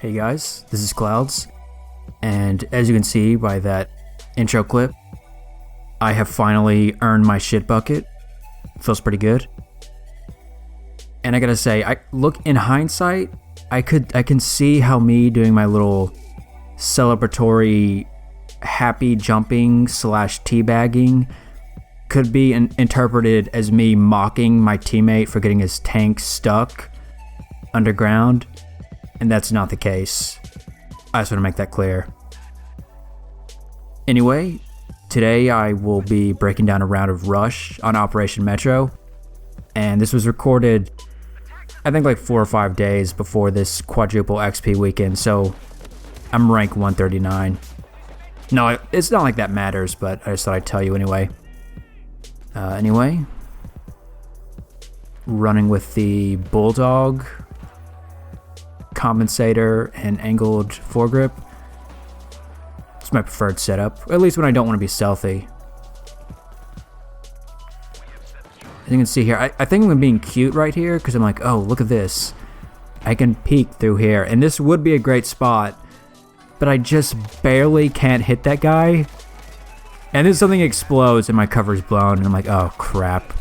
Hey guys, this is Clouds, and as you can see by that intro clip, I have finally earned my shit bucket. Feels pretty good. And I gotta say, in hindsight, I can see how me doing my little celebratory happy jumping / teabagging could be interpreted as me mocking my teammate for getting his tank stuck underground. And that's not the case. I just want to make that clear. Anyway, today I will be breaking down a round of Rush on Operation Metro. And this was recorded, I think, like 4 or 5 days before this quadruple XP weekend. So I'm rank 139. No, it's not like that matters, but I just thought I'd tell you anyway. Running with the Bulldog, compensator, and angled foregrip. It's my preferred setup, at least when I don't want to be stealthy. As you can see here, I think I'm being cute right here because I'm like, oh, look at this. I can peek through here, and this would be a great spot, but I just barely can't hit that guy. And then something explodes and my cover's blown, and I'm like, oh, crap.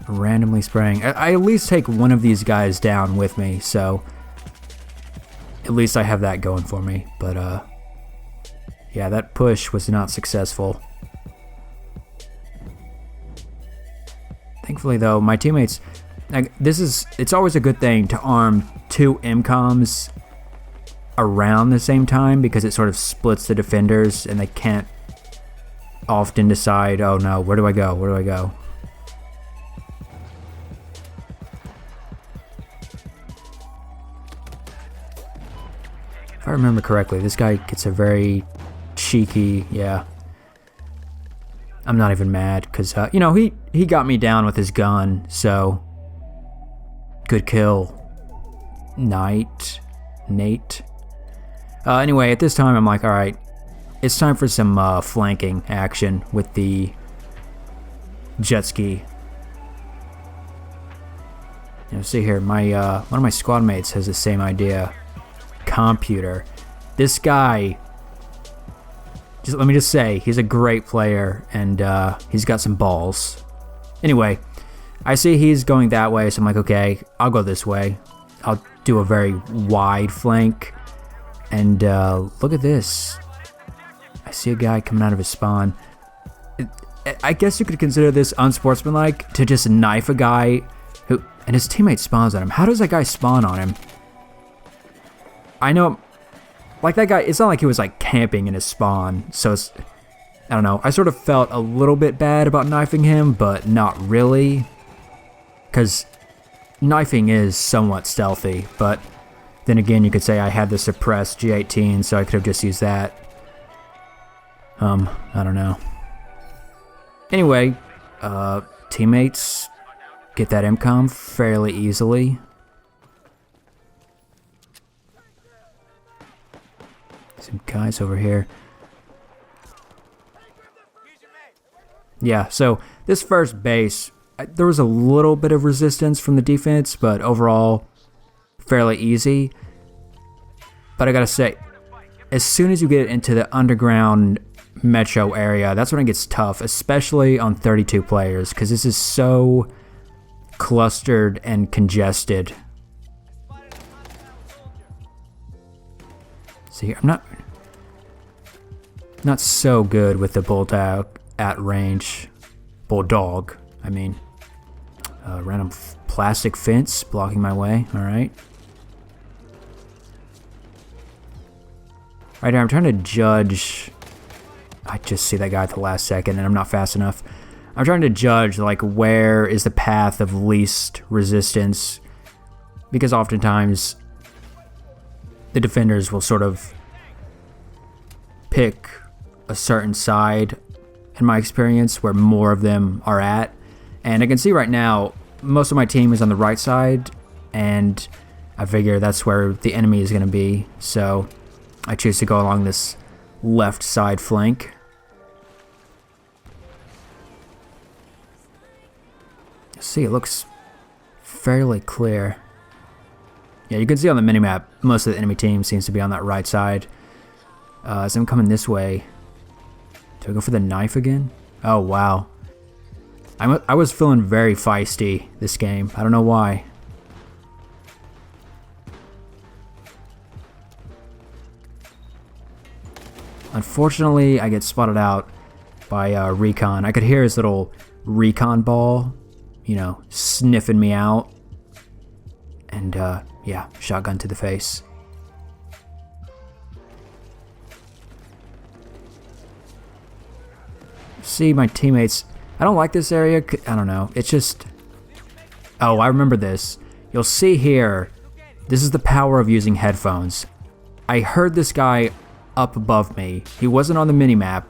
Randomly spraying. I at least take one of these guys down with me, so at least I have that going for me. But yeah, that push was not successful. Thankfully though, my teammates, it's always a good thing to arm 2 MCOMs around the same time, because it sort of splits the defenders and they can't often decide, oh no, where do I go? If I remember correctly, this guy gets a very cheeky, yeah. I'm not even mad, because, he got me down with his gun, so good kill. Nate. Anyway, at this time, I'm like, alright, it's time for some flanking action with the jet ski. See here, my one of my squad mates has the same idea. Computer. This guy, let me just say, he's a great player, and he's got some balls. Anyway, I see he's going that way, so I'm like, okay, I'll go this way. I'll do a very wide flank, and look at this. I see a guy coming out of his spawn. I guess you could consider this unsportsmanlike to just knife a guy who, and his teammate spawns on him. How does that guy spawn on him? I know, like, that guy, it's not like he was like camping in his spawn, so it's, I don't know, I sort of felt a little bit bad about knifing him, but not really, because knifing is somewhat stealthy, but then again, you could say I had the suppressed G18, so I could have just used that. I don't know. Anyway, teammates get that MCOM fairly easily. Some guys over here. Yeah, so this first base, there was a little bit of resistance from the defense, but overall, fairly easy. But I gotta say, as soon as you get into the underground metro area, that's when it gets tough, especially on 32 players, because this is so clustered and congested. See, I'm not so good with the Bulldog at range. Bulldog, I mean. Random plastic fence blocking my way, alright. Right here, I'm trying to judge. I just see that guy at the last second and I'm not fast enough. I'm trying to judge, like, where is the path of least resistance, because oftentimes the defenders will sort of pick a certain side, in my experience, where more of them are at. And I can see right now, most of my team is on the right side, and I figure that's where the enemy is going to be. So I choose to go along this left side flank. See, it looks fairly clear. Yeah, you can see on the minimap, most of the enemy team seems to be on that right side. As I'm coming this way. Do I go for the knife again? Oh, wow. I was feeling very feisty this game. I don't know why. Unfortunately, I get spotted out by Recon. I could hear his little recon ball, you know, sniffing me out. And, yeah, shotgun to the face. See, my teammates... I don't like this area. I don't know. It's just... Oh, I remember this. You'll see here, this is the power of using headphones. I heard this guy up above me. He wasn't on the minimap,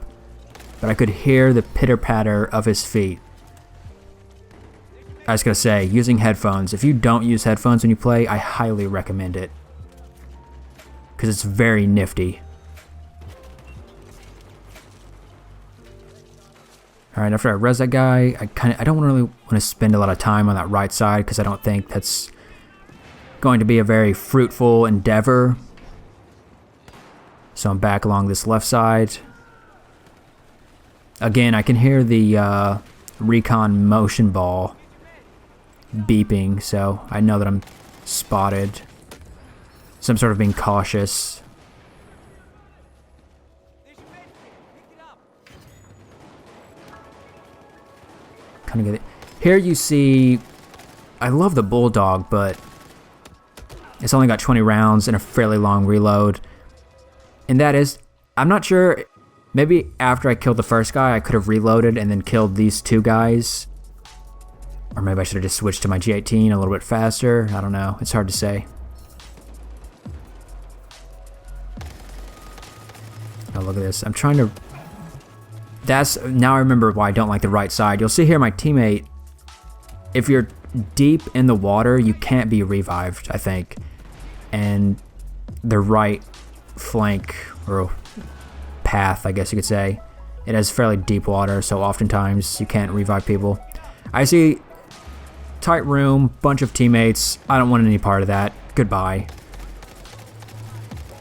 but I could hear the pitter-patter of his feet. I was going to say, using headphones. If you don't use headphones when you play, I highly recommend it. Because it's very nifty. Alright, after I res that guy, I don't really want to spend a lot of time on that right side because I don't think that's going to be a very fruitful endeavor. So I'm back along this left side. Again, I can hear the recon motion ball beeping, so I know that I'm spotted. So I'm sort of being cautious. Kind of get it. Here you see, I love the Bulldog, but it's only got 20 rounds and a fairly long reload. And that is, I'm not sure, maybe after I killed the first guy, I could have reloaded and then killed these two guys. Or maybe I should have just switched to my G18 a little bit faster. I don't know. It's hard to say. Oh, look at this. I'm trying to... Now I remember why I don't like the right side. You'll see here my teammate, if you're deep in the water, you can't be revived, I think. And the right flank, or path, I guess you could say, it has fairly deep water, so oftentimes you can't revive people. I see tight room, bunch of teammates. I don't want any part of that. Goodbye.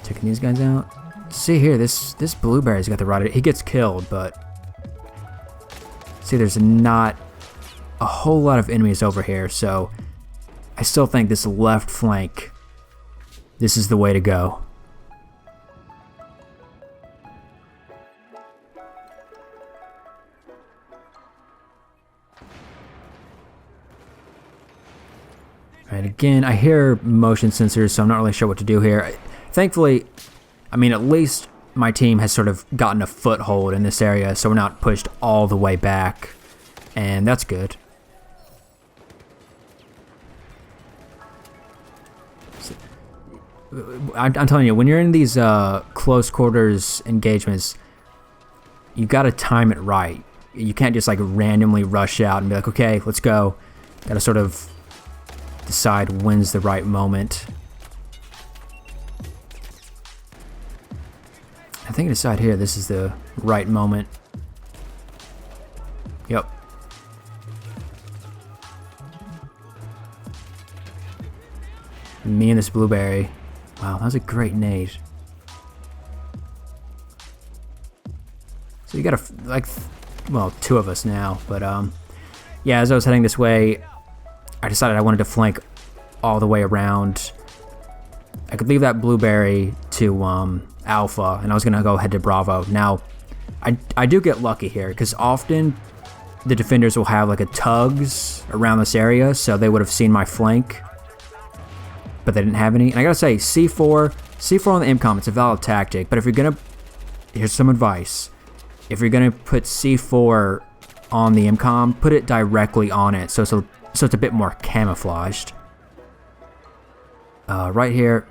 Taking these guys out. See here, this blueberry's got the right. He gets killed, but see, there's not a whole lot of enemies over here, so I still think this left flank, this is the way to go. Alright, again, I hear motion sensors, so I'm not really sure what to do here. Thankfully, I mean, at least my team has sort of gotten a foothold in this area, so we're not pushed all the way back, and that's good. I'm telling you, when you're in these close quarters engagements, you gotta time it right. You can't just like randomly rush out and be like, okay, let's go. Gotta sort of decide when's the right moment. I think I decide here this is the right moment. Yep. Me and this blueberry. Wow, that was a great nade. So you got well, two of us now, but yeah, as I was heading this way, I decided I wanted to flank all the way around. I could leave that blueberry to Alpha, and I was gonna go head to Bravo. Now, I do get lucky here because often the defenders will have like a tugs around this area, so they would have seen my flank, but they didn't have any. And I gotta say, C4 on the MCOM, it's a valid tactic, but if you're gonna, here's some advice. If you're gonna put C4 on the MCOM, put it directly on it, so it's a bit more camouflaged. Right here.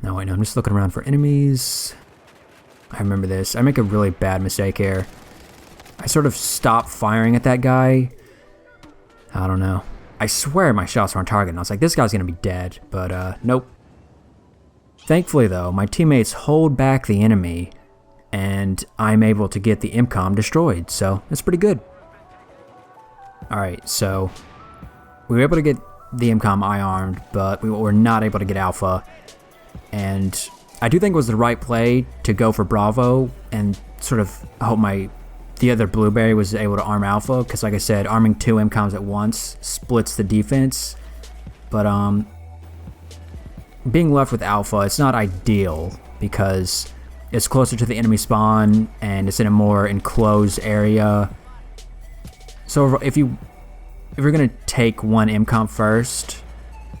No, wait, no, I'm just looking around for enemies. I remember this. I make a really bad mistake here. I sort of stopped firing at that guy. I don't know. I swear my shots were on target, and I was like, this guy's gonna be dead, but nope. Thankfully, though, my teammates hold back the enemy, and I'm able to get the MCOM destroyed, so that's pretty good. Alright, so We were able to get the MCOM eye-armed, but we were not able to get Alpha. And I do think it was the right play to go for Bravo and sort of hope the other Blueberry was able to arm Alpha, because like I said, arming 2 MCOMs at once splits the defense. But being left with Alpha, it's not ideal because it's closer to the enemy spawn and it's in a more enclosed area. So if you're gonna take one MCOM first,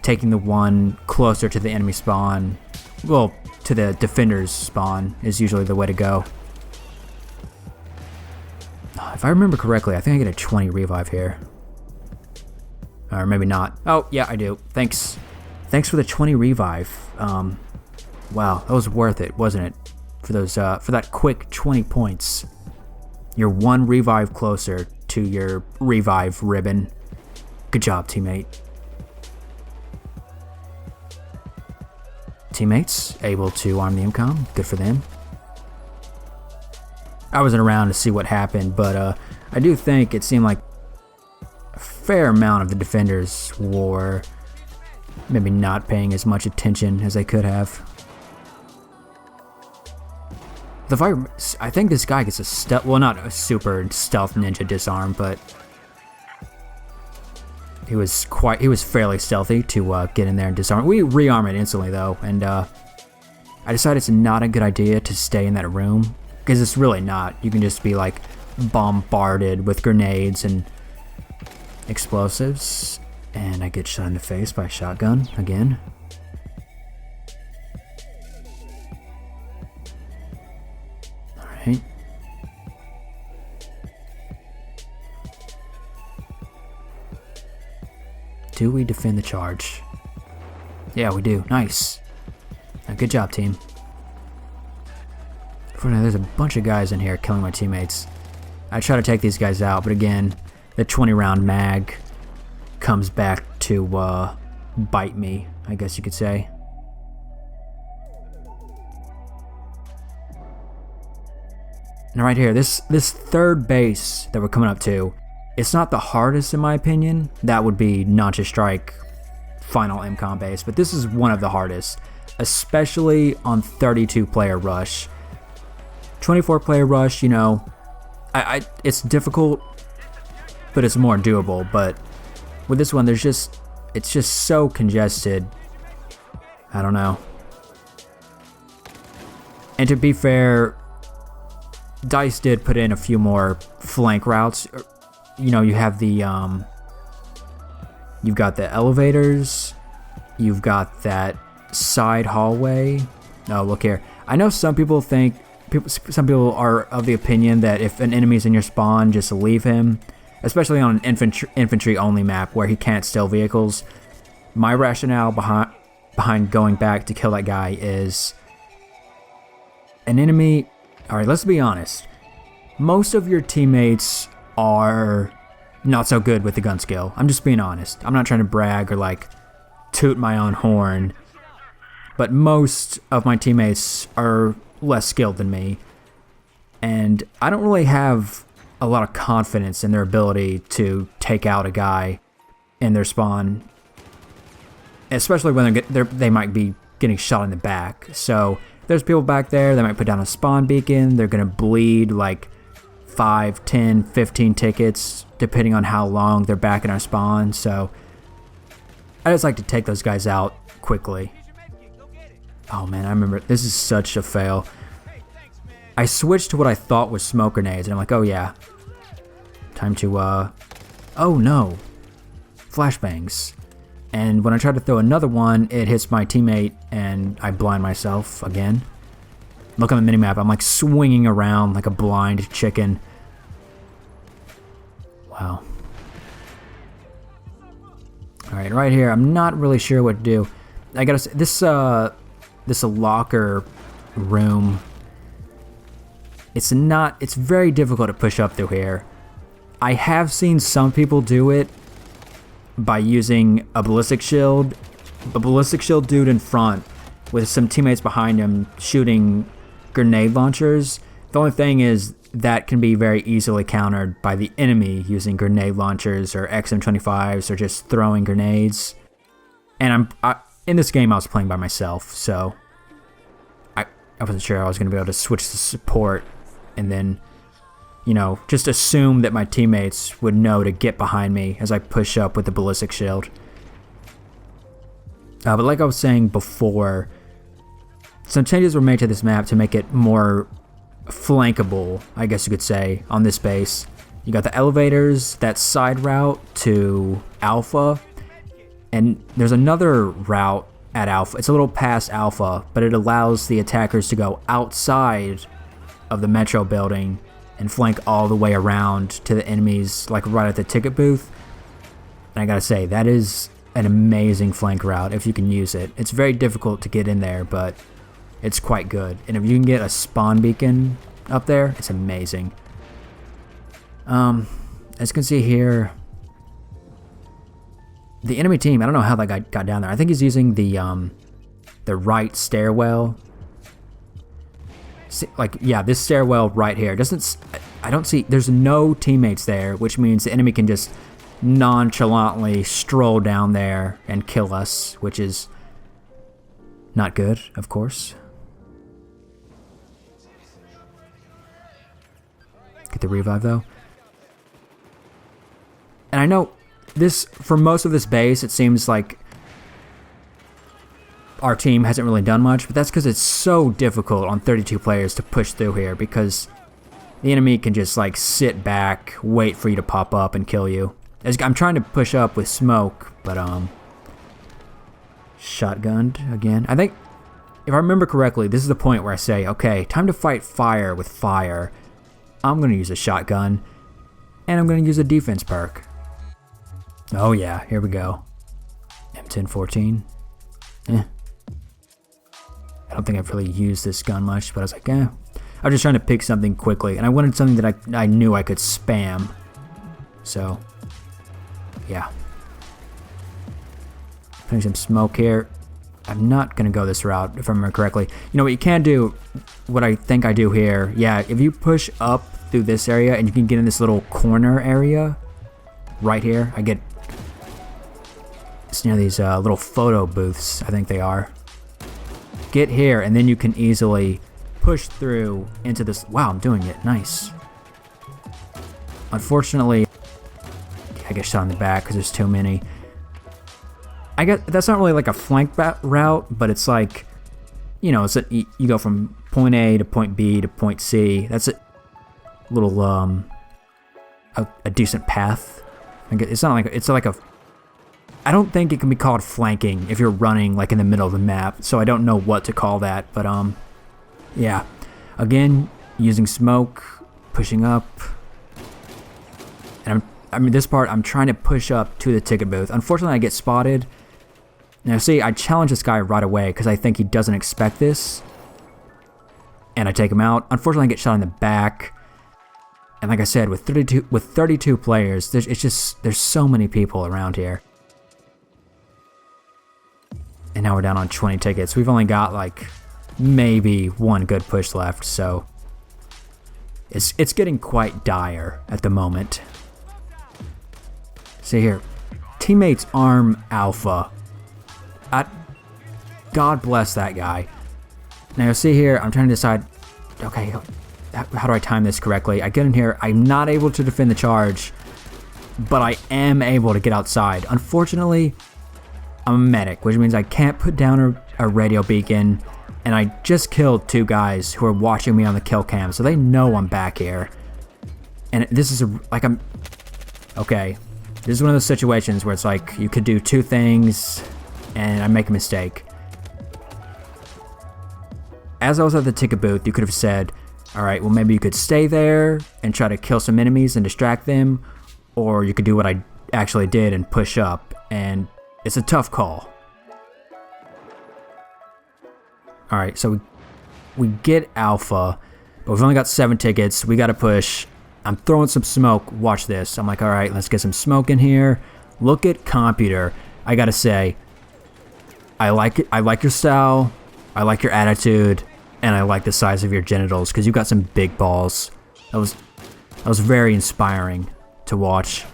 taking the one closer to the enemy spawn, well, to the defender's spawn, is usually the way to go. If I remember correctly, I think I get a 20 revive here. Or maybe not. Oh, yeah, I do. Thanks. Thanks for the 20 revive. Wow, that was worth it, wasn't it? For those, for that quick 20 points. You're 1 revive closer to your revive ribbon. Good job, teammate. Teammates able to arm the MCOM. Good for them. I wasn't around to see what happened, but I do think it seemed like a fair amount of the defenders were maybe not paying as much attention as they could have. I think this guy gets a stealth, well, not a super stealth ninja disarm, but he was fairly stealthy to get in there and disarm. We rearm it instantly though, and I decided it's not a good idea to stay in that room, because it's really not. You can just be like bombarded with grenades and explosives, and I get shot in the face by a shotgun again. Alright. Do we defend the charge? Yeah, we do. Nice. Good job, team. For now, there's a bunch of guys in here killing my teammates. I try to take these guys out, but again, the 20 round mag comes back to bite me, I guess you could say. Now right here, this third base that we're coming up to, it's not the hardest in my opinion. That would be Notch's Strike final MCOM base, but this is one of the hardest, especially on 32 player rush. 24 player rush, you know, it's difficult, but it's more doable. But with this one, it's just so congested. I don't know. And to be fair, DICE did put in a few more flank routes. You know, you have the you've got the elevators, you've got that side hallway. Oh, look here. I know some people are of the opinion that if an enemy's in your spawn, just leave him, especially on an infantry only map where he can't steal vehicles. My rationale behind going back to kill that guy is an enemy. All right, let's be honest. Most of your teammates are not so good with the gun skill. I'm just being honest. I'm not trying to brag or like toot my own horn, but most of my teammates are less skilled than me, and I don't really have a lot of confidence in their ability to take out a guy in their spawn, especially when they might be getting shot in the back. So there's people back there that might put down a spawn beacon. They're gonna bleed like 5, 10, 15 tickets depending on how long they're back in our spawn. So I just like to take those guys out quickly. Oh man, I remember, this is such a fail. I switched to what I thought was smoke grenades, and I'm like, oh yeah, time to, oh no, flashbangs. And when I try to throw another one, it hits my teammate, and I blind myself again. Look on the minimap, I'm like swinging around like a blind chicken. Wow. Alright, right here, I'm not really sure what to do. I gotta say, this locker room, it's very difficult to push up through here. I have seen some people do it by using a ballistic shield dude in front with some teammates behind him shooting grenade launchers. The only thing is that can be very easily countered by the enemy using grenade launchers or XM25s or just throwing grenades. And in this game I was playing by myself, so I wasn't sure I was going to be able to switch to support and then, you know, just assume that my teammates would know to get behind me as I push up with the ballistic shield. But like I was saying before, some changes were made to this map to make it more flankable, I guess you could say, on this base. You got the elevators, that side route to Alpha, and there's another route at Alpha. It's a little past Alpha, but it allows the attackers to go outside of the Metro building and flank all the way around to the enemies, like right at the ticket booth. And I gotta say, that is an amazing flank route if you can use it. It's very difficult to get in there, but it's quite good. And if you can get a spawn beacon up there, it's amazing. As you can see here, the enemy team, I don't know how that guy got down there. I think he's using the right stairwell. See, like, yeah, this stairwell right here. I don't see, there's no teammates there, which means the enemy can just nonchalantly stroll down there and kill us, which is not good, of course. Get the revive though. And I know this, for most of this base, it seems like our team hasn't really done much, but that's because it's so difficult on 32 players to push through here, because the enemy can just like sit back, wait for you to pop up and kill you. I'm trying to push up with smoke, but shotgunned again. I think, if I remember correctly, this is the point where I say, okay, time to fight fire with fire. I'm going to use a shotgun, and I'm going to use a defense perk. Oh yeah, here we go. M1014. I don't think I've really used this gun much, but I was like, I was just trying to pick something quickly, and I wanted something that I knew I could spam. So, yeah. Putting some smoke here. I'm not going to go this route, if I remember correctly. You know what you can do, what I think I do here, yeah, if you push up through this area and you can get in this little corner area right here. It's near these little photo booths, I think they are. Get here, and then you can easily push through into this. Wow, I'm doing it. Nice. Unfortunately, I get shot in the back because there's too many. I guess that's not really like a flank route, but it's like, you know, you go from point A to point B to point C. That's a little a decent path. It's not like it's like a. I don't think it can be called flanking if you're running like in the middle of the map. So I don't know what to call that, but yeah. Again, using smoke, pushing up, and I mean this part I'm trying to push up to the ticket booth. Unfortunately, I get spotted. Now see, I challenge this guy right away because I think he doesn't expect this. And I take him out. Unfortunately, I get shot in the back. And like I said, with 32 players, there's so many people around here. And now we're down on 20 tickets. We've only got like maybe one good push left, so it's getting quite dire at the moment. See here, teammates arm Alpha. God bless that guy. Now you'll see here, I'm trying to decide, okay, how do I time this correctly? I get in here, I'm not able to defend the charge, but I am able to get outside. Unfortunately, I'm a medic, which means I can't put down a radio beacon, and I just killed two guys who are watching me on the kill cam, so they know I'm back here. And this is okay, this is one of those situations where it's like you could do two things and I make a mistake. As I was at the ticket booth, you could have said, alright, well maybe you could stay there and try to kill some enemies and distract them, or you could do what I actually did and push up, and it's a tough call. Alright, so we get Alpha, but we've only got 7 tickets, we gotta push. I'm throwing some smoke, watch this. I'm like, alright, let's get some smoke in here. Look at Computer. I gotta say, I like it. I like your style, I like your attitude, and I like the size of your genitals, because you've got some big balls. That was very inspiring to watch.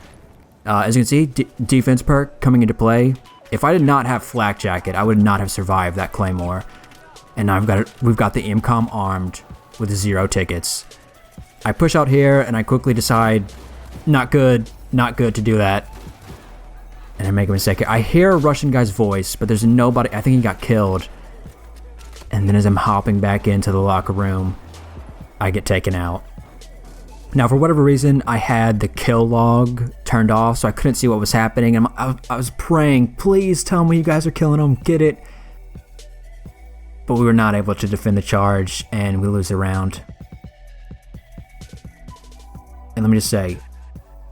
As you can see, defense perk coming into play. If I did not have Flak Jacket, I would not have survived that Claymore. And now we've got the MCOM armed with 0 tickets. I push out here and I quickly decide, not good to do that. And I make a mistake. I hear a Russian guy's voice, but there's nobody. I think he got killed. And then as I'm hopping back into the locker room, I get taken out. Now, for whatever reason, I had the kill log turned off, so I couldn't see what was happening. And I was praying, please tell me you guys are killing them, get it. But we were not able to defend the charge, and we lose the round. And let me just say,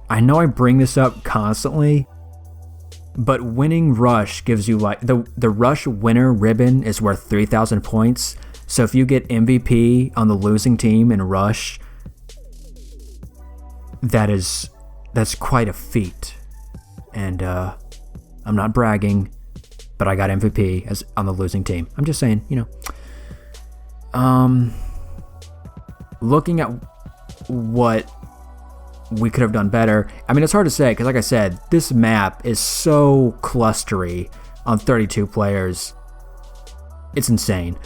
I know I bring this up constantly, but winning Rush gives you like, the Rush winner ribbon is worth 3,000 points. So if you get MVP on the losing team in Rush, that's quite a feat. And I'm not bragging, but I got MVP as on the losing team. I'm just saying, you know. Looking at what we could have done better. I mean, it's hard to say because, like I said, this map is so clustery on 32 players. It's insane.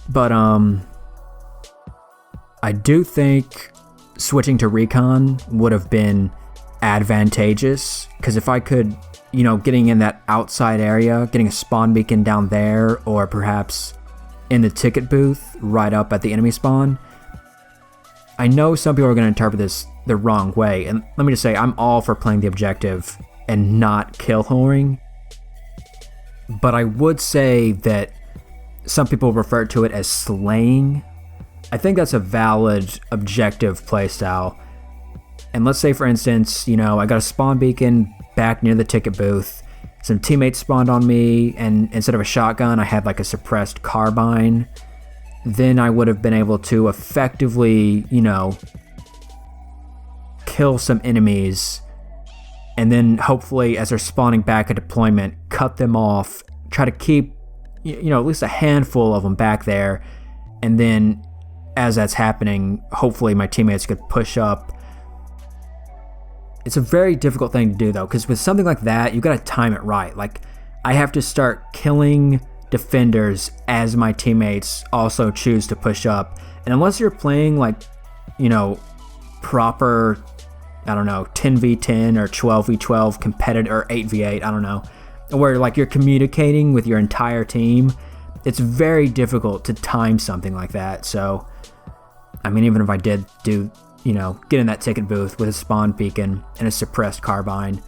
But I do think switching to recon would have been advantageous, because if I could, you know, getting in that outside area, getting a spawn beacon down there, or perhaps in the ticket booth right up at the enemy spawn. I know some people are going to interpret this the wrong way, and let me just say, I'm all for playing the objective and not kill whoring, but I would say that some people refer to it as slaying. I think that's a valid objective playstyle. And let's say, for instance, you know, I got a spawn beacon back near the ticket booth, some teammates spawned on me, and instead of a shotgun, I had like a suppressed carbine. Then I would have been able to effectively, you know, kill some enemies, and then hopefully as they're spawning back at deployment, cut them off, try to keep, you know, at least a handful of them back there, and then as that's happening, hopefully my teammates could push up. It's a very difficult thing to do though, because with something like that, you gotta time it right. Like, I have to start killing defenders as my teammates also choose to push up. And unless you're playing like, you know, proper, I don't know, 10v10 or 12v12 competitive, or 8v8, I don't know, where like you're communicating with your entire team, it's very difficult to time something like that. So, I mean, even if I did do, you know, get in that ticket booth with a spawn beacon and a suppressed carbine,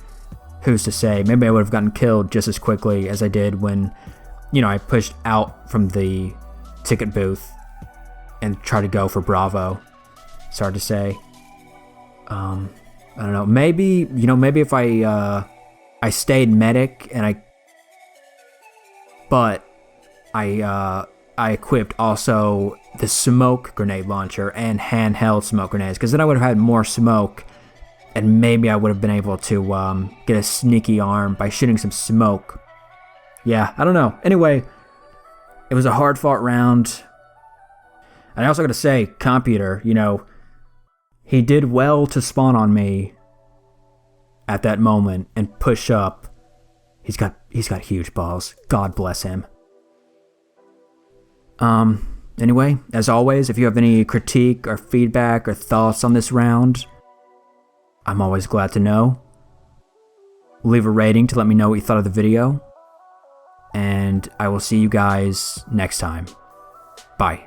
who's to say? Maybe I would have gotten killed just as quickly as I did when, you know, I pushed out from the ticket booth and tried to go for Bravo. It's hard to say. I don't know. Maybe, you know, maybe if I stayed medic and I equipped also the smoke grenade launcher and handheld smoke grenades, because then I would have had more smoke, and maybe I would have been able to get a sneaky arm by shooting some smoke. Yeah, I don't know. Anyway, it was a hard fought round. And I also got to say, Computer, you know, he did well to spawn on me at that moment and push up. He's got huge balls. God bless him. Anyway, as always, if you have any critique or feedback or thoughts on this round, I'm always glad to know. Leave a rating to let me know what you thought of the video. And I will see you guys next time. Bye.